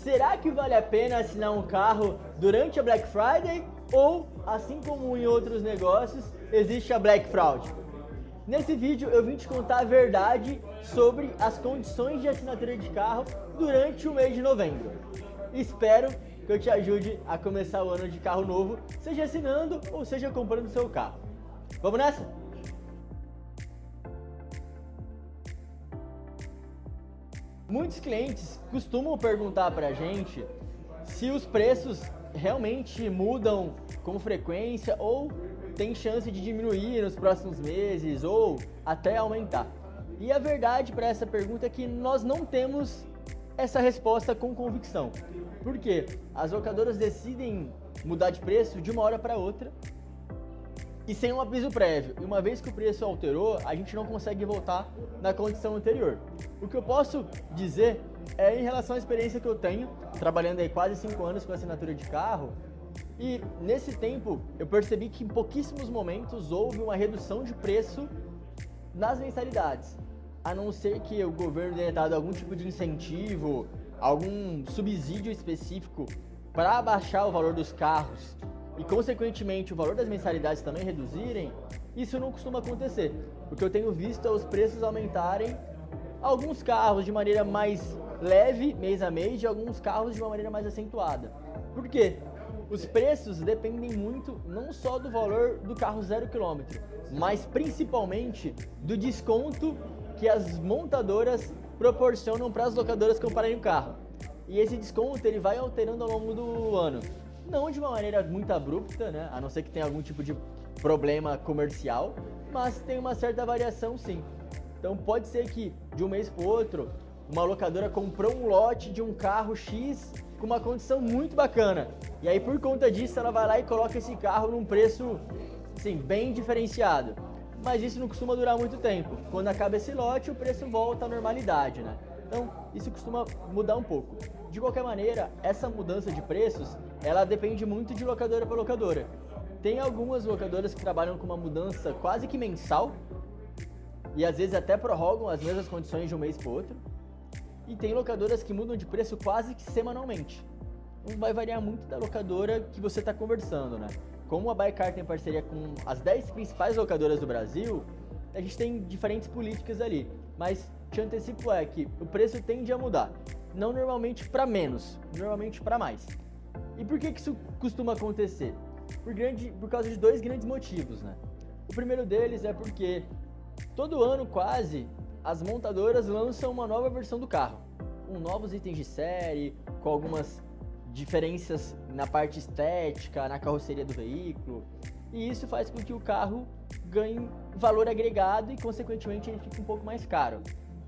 será que vale a pena assinar um carro durante a Black Friday ou, assim como em outros negócios, existe a Black Fraud? Nesse vídeo eu vim te contar a verdade sobre as condições de assinatura de carro durante o mês de novembro. Espero que eu te ajude a começar o ano de carro novo, seja assinando ou seja comprando seu carro. Vamos nessa? Muitos clientes costumam perguntar pra gente se os preços realmente mudam com frequência ou tem chance de diminuir nos próximos meses ou até aumentar. E a verdade para essa pergunta é que nós não temos essa resposta com convicção. Por quê? As locadoras decidem mudar de preço de uma hora para outra e sem um aviso prévio. E uma vez que o preço alterou, a gente não consegue voltar na condição anterior. O que eu posso dizer é em relação à experiência que eu tenho, trabalhando aí quase 5 anos com assinatura de carro, e nesse tempo eu percebi que em pouquíssimos momentos houve uma redução de preço nas mensalidades. A não ser que o governo tenha dado algum tipo de incentivo, algum subsídio específico para abaixar o valor dos carros e, consequentemente, o valor das mensalidades também reduzirem, isso não costuma acontecer. O que eu tenho visto é os preços aumentarem, alguns carros de maneira mais leve, mês a mês, e alguns carros de uma maneira mais acentuada. Por quê? Os preços dependem muito não só do valor do carro 0 km, mas principalmente do desconto que as montadoras proporcionam para as locadoras comprarem o carro. E esse desconto ele vai alterando ao longo do ano. Não de uma maneira muito abrupta, né? A não ser que tenha algum tipo de problema comercial, mas tem uma certa variação sim. Então pode ser que de um mês para o outro, uma locadora comprou um lote de um carro X com uma condição muito bacana. E aí por conta disso ela vai lá e coloca esse carro num preço assim, bem diferenciado. Mas isso não costuma durar muito tempo. Quando acaba esse lote, o preço volta à normalidade, né? Então, isso costuma mudar um pouco. De qualquer maneira, essa mudança de preços, ela depende muito de locadora para locadora. Tem algumas locadoras que trabalham com uma mudança quase que mensal e às vezes até prorrogam as mesmas condições de um mês para o outro. E tem locadoras que mudam de preço quase que semanalmente. Então, vai variar muito da locadora que você está conversando, né? Como a Buycar tem parceria com as 10 principais locadoras do Brasil, a gente tem diferentes políticas ali. Mas te antecipo que o preço tende a mudar. Não normalmente para menos, normalmente para mais. E por que isso costuma acontecer? Por causa de 2 grandes motivos, né? O primeiro deles é porque todo ano quase as montadoras lançam uma nova versão do carro, com novos itens de série, com algumas diferenças na parte estética, na carroceria do veículo, e isso faz com que o carro ganhe valor agregado e, consequentemente, ele fique um pouco mais caro.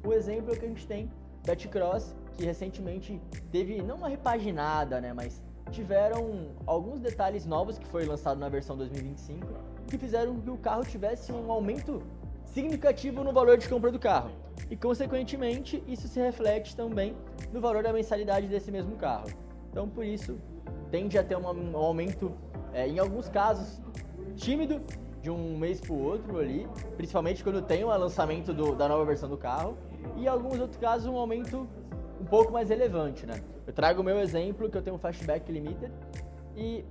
O exemplo é que a gente tem da T-Cross, que recentemente teve, não uma repaginada, né, mas tiveram alguns detalhes novos que foi lançado na versão 2025, que fizeram com que o carro tivesse um aumento significativo no valor de compra do carro. E, consequentemente, isso se reflete também no valor da mensalidade desse mesmo carro. Então, por isso, tende a ter um aumento, em alguns casos, tímido, de um mês para o outro ali, principalmente quando tem o lançamento da nova versão do carro, e em alguns outros casos um aumento um pouco mais relevante, né? Eu trago o meu exemplo, que eu tenho um Fastback Limited, e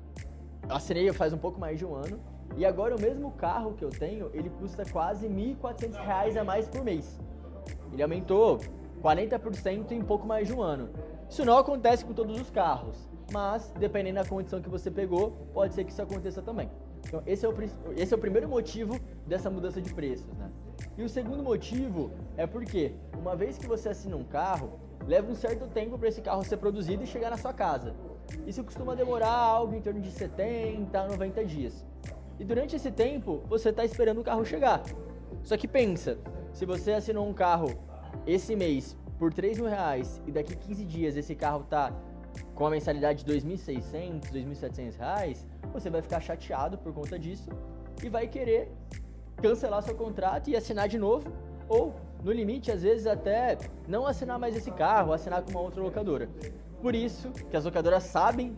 assinei faz um pouco mais de um ano, e agora o mesmo carro que eu tenho, ele custa quase R$ 1.400 a mais por mês. Ele aumentou 40% em pouco mais de um ano. Isso não acontece com todos os carros, mas dependendo da condição que você pegou, pode ser que isso aconteça também. Então esse é o primeiro motivo dessa mudança de preços, né? E o segundo motivo é porque, uma vez que você assina um carro, leva um certo tempo para esse carro ser produzido e chegar na sua casa. Isso costuma demorar algo em torno de 70 a 90 dias. E durante esse tempo, você está esperando o carro chegar. Só que pensa, se você assinou um carro esse mês por R$3.000 e daqui 15 dias esse carro tá com a mensalidade de R$2.600, R$2.700, você vai ficar chateado por conta disso e vai querer cancelar seu contrato e assinar de novo, ou no limite, às vezes até não assinar mais esse carro, assinar com uma outra locadora. Por isso que as locadoras sabem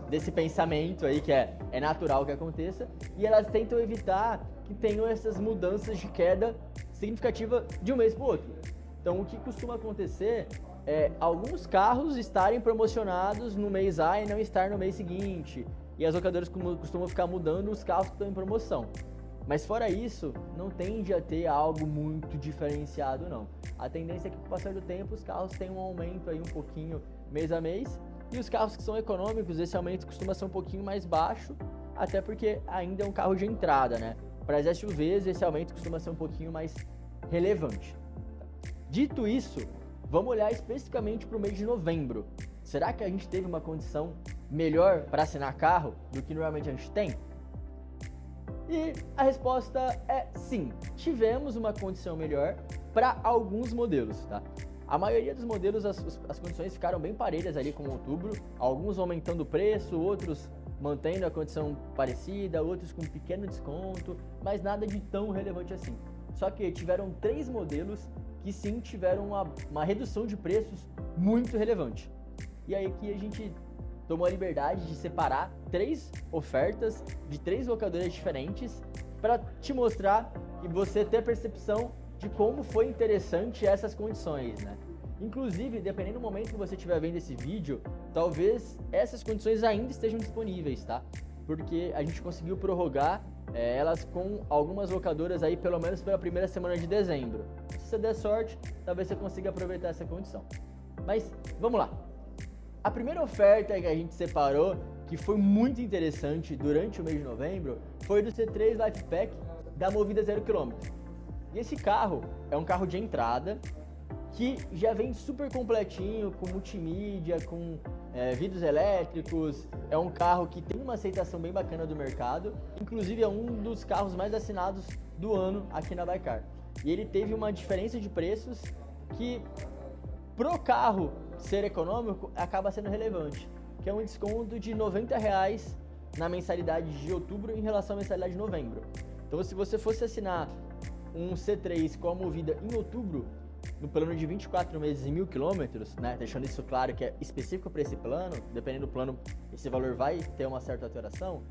desse pensamento aí que é natural que aconteça, e elas tentam evitar que tenham essas mudanças de queda significativa de um mês para o outro. Então o que costuma acontecer alguns carros estarem promocionados no mês A e não estar no mês seguinte. E as locadoras costumam ficar mudando os carros que estão em promoção. Mas fora isso, não tende a ter algo muito diferenciado não. A tendência é que com o passar do tempo os carros têm um aumento aí um pouquinho mês a mês. E os carros que são econômicos, esse aumento costuma ser um pouquinho mais baixo, até porque ainda é um carro de entrada, né? Para as SUVs, esse aumento costuma ser um pouquinho mais relevante. Dito isso, vamos olhar especificamente para o mês de novembro. Será que a gente teve uma condição melhor para assinar carro do que normalmente a gente tem? E a resposta é sim, tivemos uma condição melhor para alguns modelos, tá? A maioria dos modelos, as condições ficaram bem parelhas ali com outubro, alguns aumentando o preço, outros mantendo a condição parecida, outros com pequeno desconto, mas nada de tão relevante assim. Só que tiveram 3 modelos que sim tiveram uma redução de preços muito relevante. E aí que a gente tomou a liberdade de separar 3 ofertas de 3 locadoras diferentes para te mostrar e você ter a percepção de como foi interessante essas condições, né? Inclusive, dependendo do momento que você estiver vendo esse vídeo, talvez essas condições ainda estejam disponíveis, tá? Porque a gente conseguiu prorrogar elas com algumas locadoras aí, pelo menos pela primeira semana de dezembro. Se você der sorte, talvez você consiga aproveitar essa condição. Mas, vamos lá. A primeira oferta que a gente separou, que foi muito interessante durante o mês de novembro, foi do C3 Lifepack da Movida 0 km. E esse carro é um carro de entrada que já vem super completinho, com multimídia, com vidros elétricos. É um carro que tem uma aceitação bem bacana do mercado, inclusive é um dos carros mais assinados do ano aqui na Baikar. E ele teve uma diferença de preços que, pro carro ser econômico, acaba sendo relevante, que é um desconto de R$90 na mensalidade de outubro em relação à mensalidade de novembro. Então, se você fosse assinar um C3 com a Movida em outubro, no plano de 24 meses e 1.000 km, né, deixando isso claro que é específico para esse plano, dependendo do plano, esse valor vai ter uma certa alteração,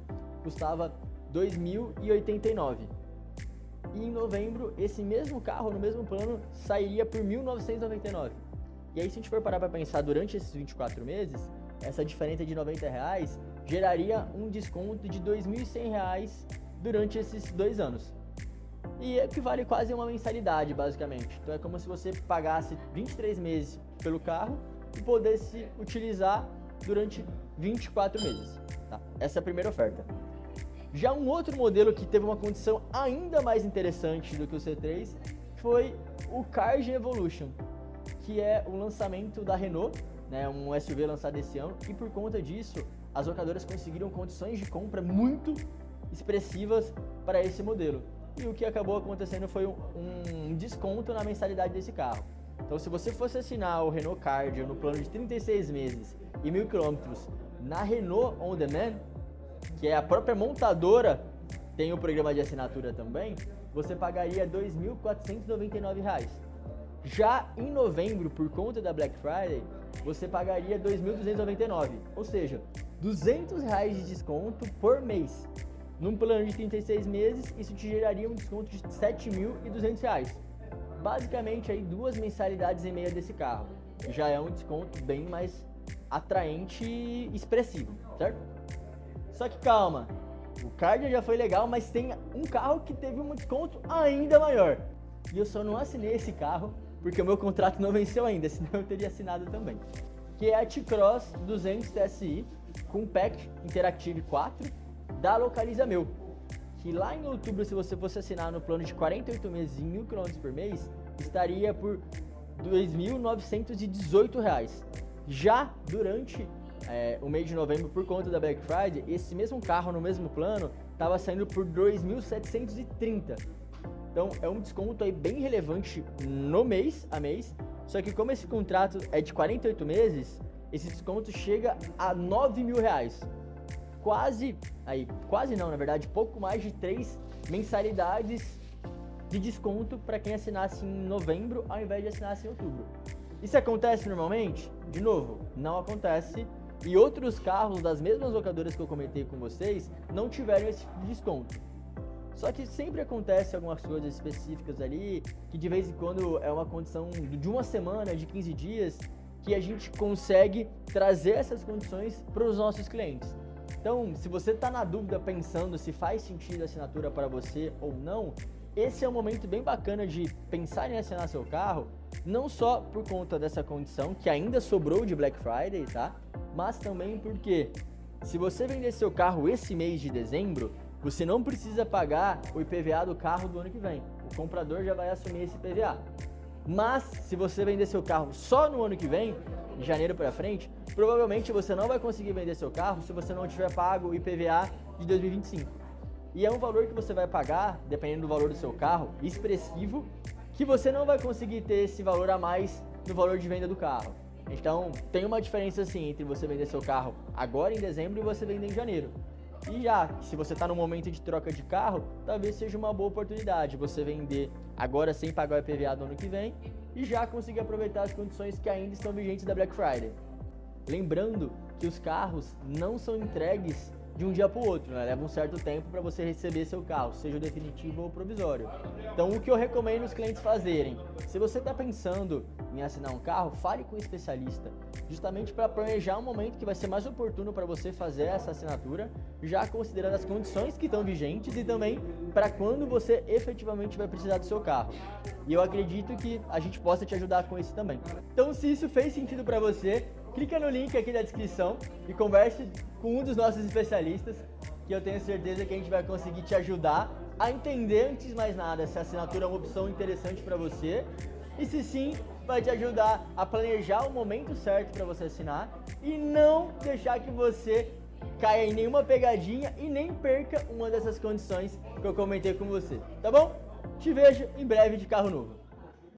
custava R$2.089. E em novembro, esse mesmo carro, no mesmo plano, sairia por R$1.999. E aí, se a gente for parar para pensar, durante esses 24 meses, essa diferença de R$90 geraria um desconto de R$2.100 durante esses 2 anos. E equivale quase a uma mensalidade, basicamente. Então é como se você pagasse 23 meses pelo carro e pudesse utilizar durante 24 meses. Tá? Essa é a primeira oferta. Já um outro modelo que teve uma condição ainda mais interessante do que o C3 foi o Kargen Evolution, que é o lançamento da Renault, né, um SUV lançado esse ano, e por conta disso as locadoras conseguiram condições de compra muito expressivas para esse modelo. E o que acabou acontecendo foi um desconto na mensalidade desse carro. Então, se você fosse assinar o Renault Kargen no plano de 36 meses e 1.000 km na Renault On Demand, que é a própria montadora, tem o programa de assinatura também, você pagaria R$ 2.499. Já em novembro, por conta da Black Friday, você pagaria R$ 2.299, ou seja, R$ 200 de desconto por mês. Num plano de 36 meses, isso te geraria um desconto de R$ 7.200. Basicamente, aí 2 mensalidades e meia desse carro. Já é um desconto bem mais atraente e expressivo, certo? Só que calma, o Kargen já foi legal, mas tem um carro que teve um desconto ainda maior. E eu só não assinei esse carro porque o meu contrato não venceu ainda, senão eu teria assinado também. Que é a T-Cross 200 TSI com Pack Interactive 4 da Localiza Meu, que lá em outubro, se você fosse assinar no plano de 48 meses e 1.000 km por mês, estaria por R$ 2.918. Já durante o mês de novembro, por conta da Black Friday, esse mesmo carro no mesmo plano estava saindo por R$ 2.730. Então é um desconto aí bem relevante no mês a mês, só que como esse contrato é de 48 meses, esse desconto chega a R$ 9.000. Quase não, na verdade, pouco mais de 3 mensalidades de desconto para quem assinasse em novembro ao invés de assinasse em outubro. Isso acontece normalmente? De novo, não acontece. E outros carros das mesmas locadoras que eu comentei com vocês não tiveram esse tipo de desconto. Só que sempre acontece algumas coisas específicas ali, que de vez em quando é uma condição de uma semana, de 15 dias, que a gente consegue trazer essas condições para os nossos clientes. Então, se você está na dúvida pensando se faz sentido a assinatura para você ou não, esse é um momento bem bacana de pensar em assinar seu carro, não só por conta dessa condição que ainda sobrou de Black Friday, tá? Mas também porque se você vender seu carro esse mês de dezembro, você não precisa pagar o IPVA do carro do ano que vem. O comprador já vai assumir esse IPVA. Mas se você vender seu carro só no ano que vem, de janeiro para frente, provavelmente você não vai conseguir vender seu carro se você não tiver pago o IPVA de 2025. E é um valor que você vai pagar, dependendo do valor do seu carro, expressivo, que você não vai conseguir ter esse valor a mais no valor de venda do carro. Então, tem uma diferença assim entre você vender seu carro agora em dezembro e você vender em janeiro. E já, se você está no momento de troca de carro, talvez seja uma boa oportunidade você vender agora sem pagar o IPVA do ano que vem e já conseguir aproveitar as condições que ainda estão vigentes da Black Friday. Lembrando que os carros não são entregues de um dia para o outro, né? Leva um certo tempo para você receber seu carro, seja o definitivo ou o provisório. Então, o que eu recomendo os clientes fazerem, se você está pensando em assinar um carro, fale com um especialista, justamente para planejar um momento que vai ser mais oportuno para você fazer essa assinatura, já considerando as condições que estão vigentes e também para quando você efetivamente vai precisar do seu carro. E eu acredito que a gente possa te ajudar com isso também. Então, se isso fez sentido para você, clica no link aqui da descrição e converse com um dos nossos especialistas, que eu tenho certeza que a gente vai conseguir te ajudar a entender, antes de mais nada, se a assinatura é uma opção interessante para você e se sim, vai te ajudar a planejar o momento certo para você assinar e não deixar que você caia em nenhuma pegadinha e nem perca uma dessas condições que eu comentei com você, tá bom? Te vejo em breve de carro novo.